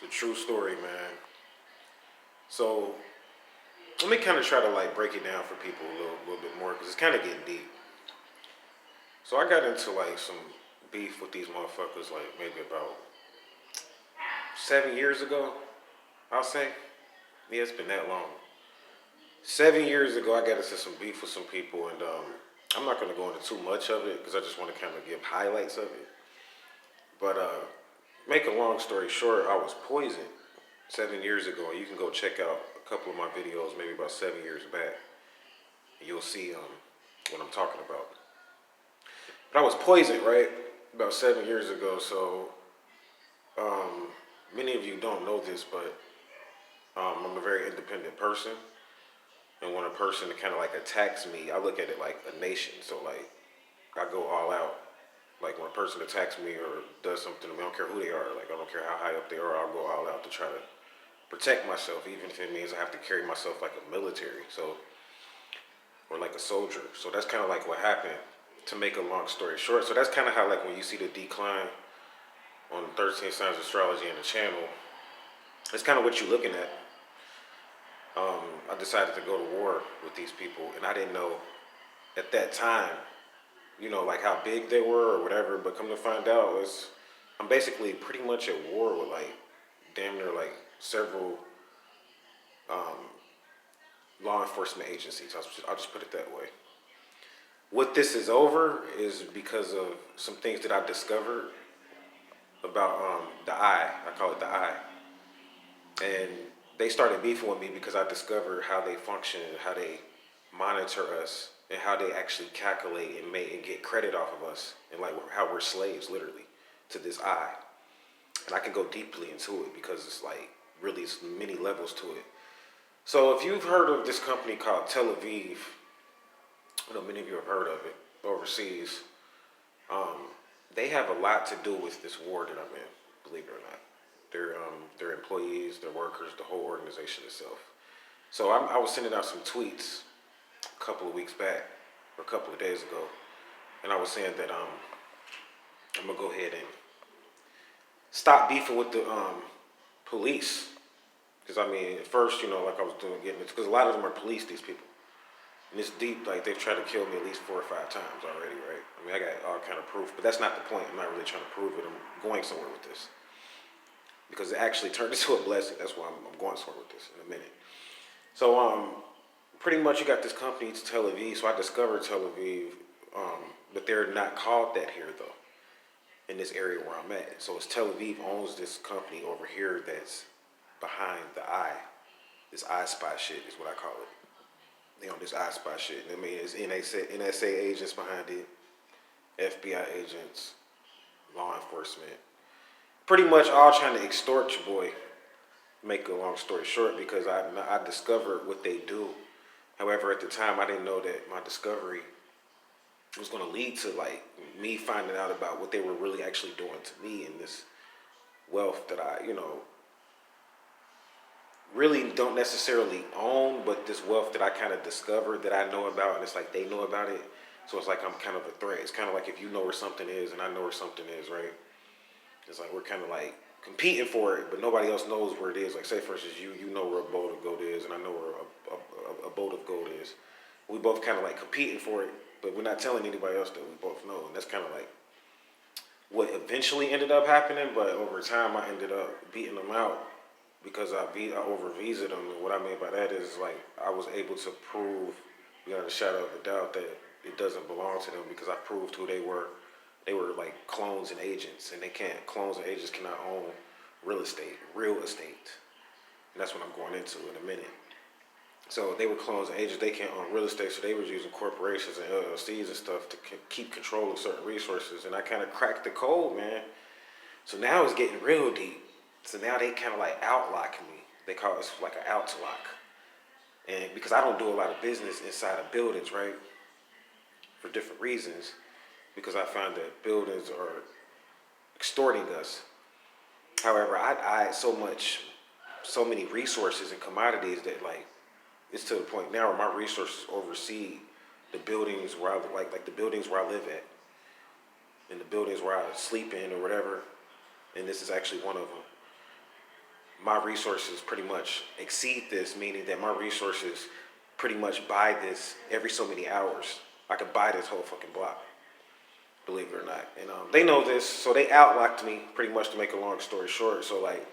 It's a true story, man. So let me kind of try to like break it down for people a little bit more because it's kind of getting deep. So I got into like some beef with these motherfuckers like maybe about 7 years ago. I'll say, yeah, it's been that long. 7 years ago, I got into some beef with some people, and I'm not gonna go into too much of it because I just want to kind of give highlights of it. But make a long story short, I was poisoned 7 years ago. You can go check out a couple of my videos, maybe about 7 years back. And you'll see what I'm talking about. But I was poisoned, right, about 7 years ago. So many of you don't know this, but I'm a very independent person. And when a person kind of like attacks me, I look at it like a nation. So like I go all out. Like when a person attacks me or does something to me, I don't care who they are. Like I don't care how high up they are. I'll go all out to try to protect myself, even if it means I have to carry myself like a military. So or like a soldier. So that's kind of like what happened. To make a long story short, so that's kind of how like when you see the decline on 13 Signs of Astrology and the channel, it's kind of what you're looking at. I decided to go to war with these people, and I didn't know at that time, like how big they were or whatever. But come to find out, I'm basically pretty much at war with like damn near like several law enforcement agencies. I'll just put it that way. What this is over is because of some things that I discovered about the eye. I call it the eye, and they started beefing with me because I discovered how they function, how they monitor us, and how they actually calculate and make and get credit off of us, and like how we're slaves, literally, to this eye. And I can go deeply into it because it's like really it's many levels to it. So if you've heard of this company called Tel Aviv, I know many of you have heard of it overseas. They have a lot to do with this war that I'm in, believe it or not. Their employees, their workers, the whole organization itself. So I was sending out some tweets a couple of weeks back, or a couple of days ago, and I was saying that I'm gonna go ahead and stop beefing with the police, because I mean, at first, like I was doing, getting it, because a lot of them are police. These people, and it's deep. Like they've tried to kill me at least 4 or 5 times already, right? I mean, I got all kind of proof, but that's not the point. I'm not really trying to prove it. I'm going somewhere with this because it actually turned into a blessing. That's why I'm going somewhere with this in a minute. So pretty much you got this company, it's Tel Aviv. So I discovered Tel Aviv, but they're not called that here though. In this area where I'm at, so it's Tel Aviv owns this company over here that's behind the eye. This eye spy shit is what I call it. They own this I spy shit. I mean, it's NSA agents behind it, FBI agents, law enforcement. Pretty much all trying to extort your boy. Make a long story short, because I discovered what they do. However, at the time, I didn't know that my discovery was going to lead to like me finding out about what they were really actually doing to me and this wealth that I, really don't necessarily own, but this wealth that I kind of discovered that I know about, and it's like they know about it. So it's like I'm kind of a threat. It's kind of like if you know where something is and I know where something is, right? It's like we're kind of like competing for it, but nobody else knows where it is. Like say for instance, you know where a boat of gold is, and I know where a boat of gold is. We both kind of like competing for it, but we're not telling anybody else that we both know. And that's kind of like what eventually ended up happening. But over time, I ended up beating them out because I over visited them. And what I mean by that is like I was able to prove beyond a shadow of a doubt that it doesn't belong to them because I proved who they were. They were like clones and agents, and they can't. Clones and agents cannot own real estate, and that's what I'm going into in a minute. So they were clones and agents. They can't own real estate, so they was using corporations and LLCs and stuff to keep control of certain resources. And I kind of cracked the code, man. So now it's getting real deep. So now they kind of like outlocking me. They call it like an outlock. And because I don't do a lot of business inside of buildings, right? For different reasons. Because I find that buildings are extorting us. However, I so many resources and commodities that like it's to the point now where my resources oversee the buildings where I like the buildings where I live at, and the buildings where I sleep in or whatever. And this is actually one of them. my resources pretty much exceed this, meaning that my resources pretty much buy this every so many hours. I could buy this whole fucking block, believe it or not. And they know this, so they outlocked me pretty much, to make a long story short. So like,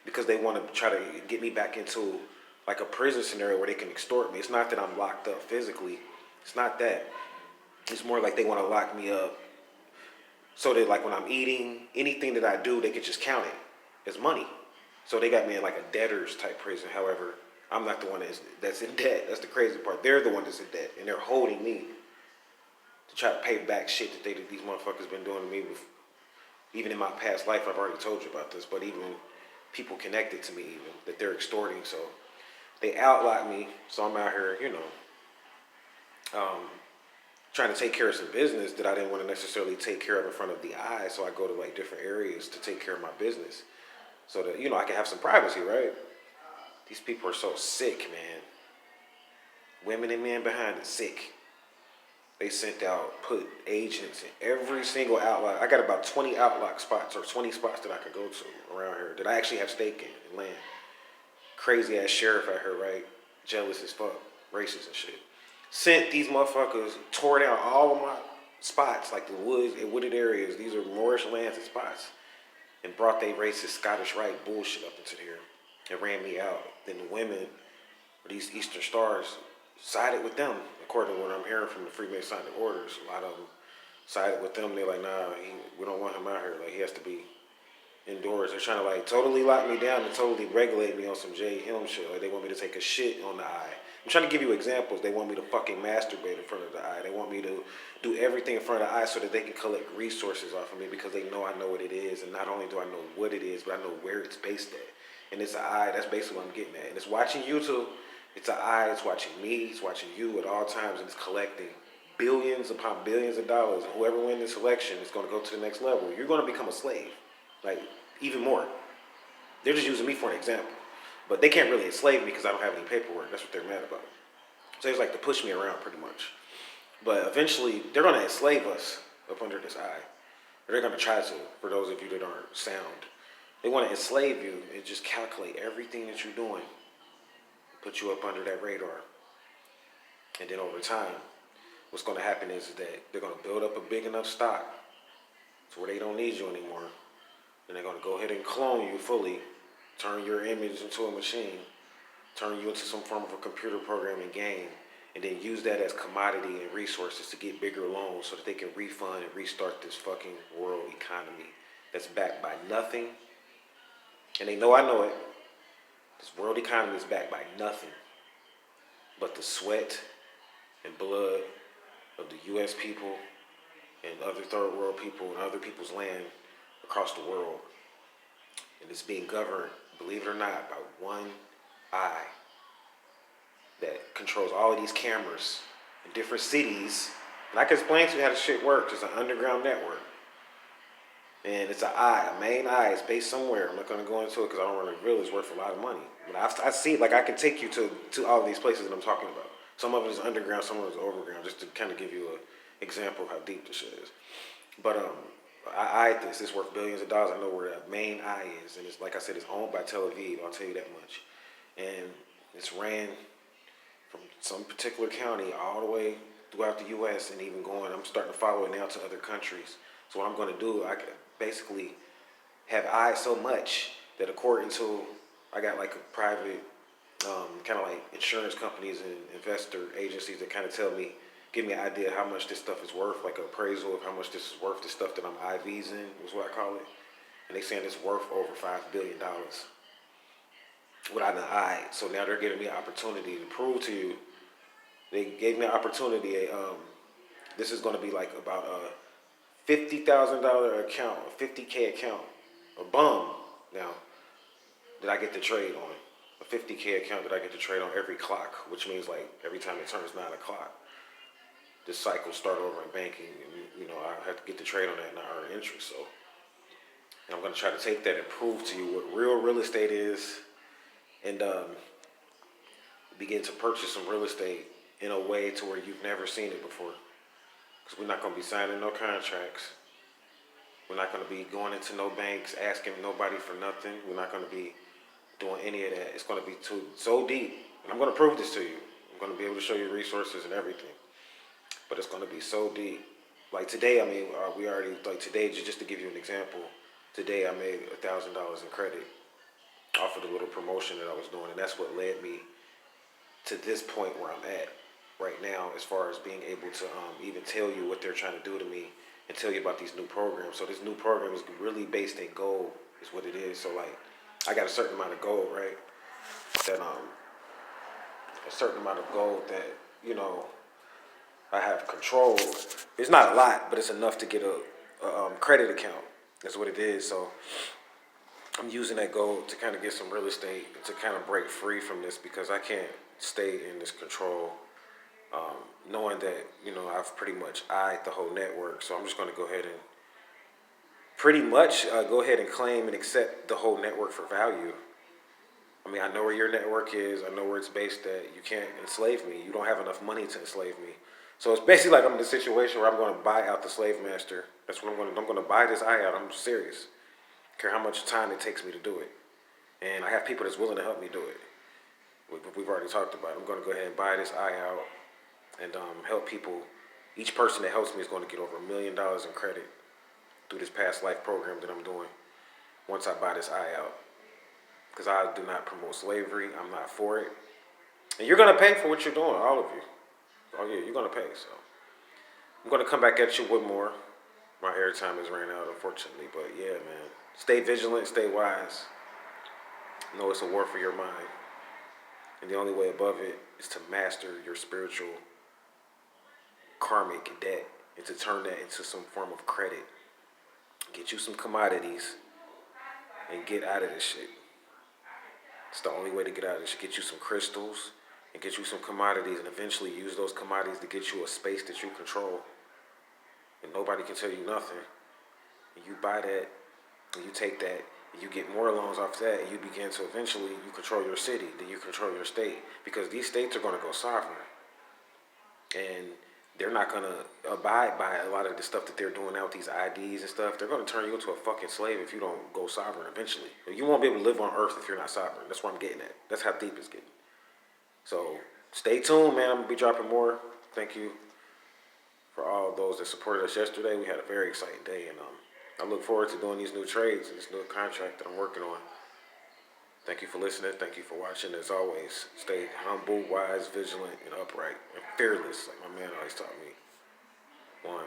because they want to try to get me back into like a prison scenario where they can extort me. It's not that I'm locked up physically. It's not that. It's more like they want to lock me up so that like when I'm eating, anything that I do, they could just count it as money. So they got me in like a debtor's type prison. However, I'm not the one that's in debt. That's the crazy part. They're the one that's in debt, and they're holding me to try to pay back shit that these motherfuckers been doing to me. Even in my past life, I've already told you about this, but even people connected to me, even that they're extorting. So they outlock me. So I'm out here, trying to take care of some business that I didn't want to necessarily take care of in front of the eye. So I go to like different areas to take care of my business, so that I can have some privacy, right? These people are so sick, man. Women and men behind it, sick. They sent out, put agents in every single outlock. I got about 20 outlock spots, or 20 spots that I could go to around here that I actually have stake in and land. Crazy ass sheriff out here, right? Jealous as fuck, racist and shit. Sent these motherfuckers, tore down all of my spots, like the woods and wooded areas. These are Moorish lands and spots, and brought they racist Scottish Rite bullshit up into here and ran me out. Then the women, or these Eastern Stars, sided with them, according to what I'm hearing from the Freemasonic orders. A lot of them sided with them. They're like, nah, we don't want him out here. Like, he has to be indoors. They're trying to like totally lock me down and totally regulate me on some Jay Hill shit. Like, they want me to take a shit on the eye. I'm trying to give you examples. They want me to fucking masturbate in front of the eye. They want me to do everything in front of the eye so that they can collect resources off of me, because they know I know what it is. And not only do I know what it is, but I know where it's based at. And it's an eye. That's basically what I'm getting at. And it's watching YouTube. It's an eye. It's watching me. It's watching you at all times. And it's collecting billions upon billions of dollars. And whoever wins this election is going to go to the next level. You're going to become a slave. Like, even more. They're just using me for an example. But they can't really enslave me because I don't have any paperwork. That's what they're mad about. So it's like to push me around pretty much. But eventually, they're going to enslave us up under this eye. Or they're going to try to, for those of you that aren't sound. They want to enslave you and just calculate everything that you're doing. Put you up under that radar. And then over time, what's going to happen is that they're going to build up a big enough stock to where they don't need you anymore. And they're going to go ahead and clone you fully, turn your image into a machine, turn you into some form of a computer programming game, and then use that as commodity and resources to get bigger loans so that they can refund and restart this fucking world economy that's backed by nothing. And they know I know it. This world economy is backed by nothing but the sweat and blood of the U.S. people and other third world people and other people's land across the world. And it's being governed, believe it or not, by one eye that controls all of these cameras in different cities. And I can explain to you how this shit works. It's an underground network. And it's an eye, a main eye. It's based somewhere. I'm not going to go into it because I don't want to reveal. It's worth a lot of money. But I see, like, I can take you to all of these places that I'm talking about. Some of it is underground, some of it is overground, just to kind of give you an example of how deep this shit is. But I this. It's worth billions of dollars. I know where the main eye is. And it's, like I said, it's owned by Tel Aviv. I'll tell you that much. And it's ran from some particular county all the way throughout the U.S. and even going. I'm starting to follow it now to other countries. So what I'm going to do, I can basically have eyes so much that according to, I got like a private, kind of like insurance companies and investor agencies that kind of tell me, give me an idea how much this stuff is worth, like an appraisal of how much this is worth, the stuff that I'm IVs in, is what I call it. And they saying it's worth over $5 billion without an eye. So now they're giving me an opportunity to prove to you. They gave me an opportunity, this is going to be like about a $50,000 account, a 50K account, a bum now, that I get to trade on. A 50K account that I get to trade on every clock, which means like every time it turns 9 o'clock, this cycle start over in banking, and I have to get to trade on that and I earn interest. So, and I'm going to try to take that and prove to you what real estate is, and begin to purchase some real estate in a way to where you've never seen it before. Because we're not going to be signing no contracts. We're not going to be going into no banks asking nobody for nothing. We're not going to be doing any of that. It's going to be so deep. And I'm going to prove this to you. I'm going to be able to show you resources and everything. But it's going to be so deep. Like today, I mean, we already, like today, just to give you an example, today I made $1,000 in credit off of the little promotion that I was doing. And that's what led me to this point where I'm at right now, as far as being able to even tell you what they're trying to do to me and tell you about these new programs. So this new program is really based in gold, is what it is. So like, I got a certain amount of gold, right? That a certain amount of gold that I have control. It's not a lot, but it's enough to get a credit account. That's what it is. So I'm using that gold to kind of get some real estate to kind of break free from this, because I can't stay in this control, knowing that I've pretty much eyed the whole network. So I'm just going to go ahead and pretty much go ahead and claim and accept the whole network for value. I mean, I know where your network is. I know where it's based at. You can't enslave me. You don't have enough money to enslave me. So it's basically like I'm in a situation where I'm going to buy out the slave master. That's what I'm going to do. I'm going to buy this eye out. I'm serious. I care how much time it takes me to do it. And I have people that's willing to help me do it. We've already talked about it. I'm going to go ahead and buy this eye out and help people. Each person that helps me is going to get over $1 million in credit through this past life program that I'm doing once I buy this eye out. Because I do not promote slavery. I'm not for it. And you're going to pay for what you're doing, all of you. Oh, yeah, you're going to pay. So I'm going to come back at you with more. My airtime has ran out, unfortunately. But yeah, man. Stay vigilant. Stay wise. Know it's a war for your mind. And the only way above it is to master your spiritual karmic debt and to turn that into some form of credit. Get you some commodities and get out of this shit. It's the only way to get out of this. Get you some crystals and get you some commodities, and eventually use those commodities to get you a space that you control. And nobody can tell you nothing. And you buy that, and you take that, and you get more loans off that, and you begin to eventually, you control your city, then you control your state. Because these states are going to go sovereign. And they're not going to abide by a lot of the stuff that they're doing now with these IDs and stuff. They're going to turn you into a fucking slave if you don't go sovereign eventually. You won't be able to live on Earth if you're not sovereign. That's what I'm getting at. That's how deep it's getting. So stay tuned, man. I'm going to be dropping more. Thank you for all those that supported us yesterday. We had a very exciting day, and I look forward to doing these new trades and this new contract that I'm working on. Thank you for listening. Thank you for watching. As always, stay humble, wise, vigilant, and upright, and fearless, like my man always taught me. One.